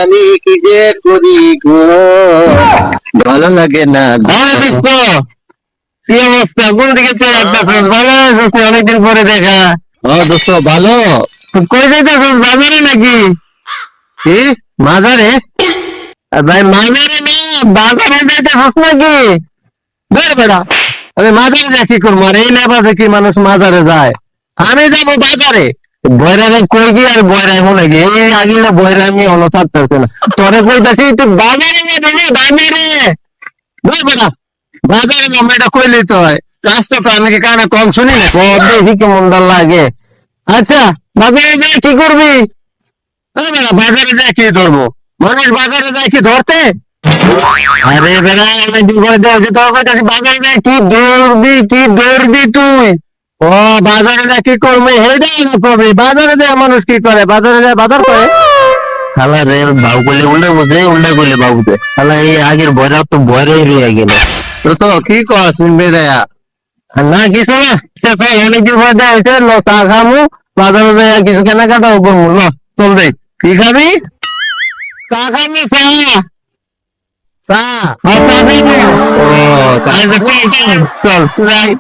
আমি কি যে করি গো, ভালো লাগে না। কি অবস্থা? কোন দিকে চলে আসতেছিস? ভালো আছিস? অনেকদিন পরে দেখা। ও দোস্ত ভালো। কই যাইতেছিস? বাজারে নাকি? কি মাজারে? ভাই মাজারে না, বাজারে যাইতেছিস নাকি? বের বেড়া, আমি মাজারে যাই কি করবো? আর এই লেবাসে কি মানুষ মাজারে যায়? আমি যাবো বাজারে। বয়রারে কই কি আর বয়রা এখন নাকি? এই আগিলে বয়রা আমি হলো ছাড়তেছে না। তোরে কইতাছি তুই বাজারে যাবি, বাজারে। বের বেড়া, বাজারে যাবো এটা কইলেই তো হয়। রাস্তা তো আমি কি কানে কম শুনি না? দেখি কেমন ডাল লাগে। আচ্ছা, বাজারে যাই কি করবি? এই বেড়া, বাজারে যাই কি ধরবো? মানুষ বাজারে যায় কি ধরতে? আরে বেড়া, আমি দুবার দেখছি তোর কইতাছি বাজারে যাই কি ধরবি, কি ধরবি তুই? ও বাজারে যায় কি করবে হেডে করবে? বাজারে যায় মানুষ কি করে? বাজারে যায় বাজার করে। শালা রে বাবু বলে উল্টে বুঝে উল্টে বলে বাবুতে শালা এই আগের বয়রা তো বয়রে রয়ে গেল। তো তো কি কর শুনবে দেয়া? না কিছু না, অনেকদিন পরে দেখা লো চা খামু, বাজারে যাই কিছু কেনাকাটাও করবো। ল চল যাই। কি খাবি? চা খাবি? চা চা? চা খাবি? ও তাহলে তো চল যাই।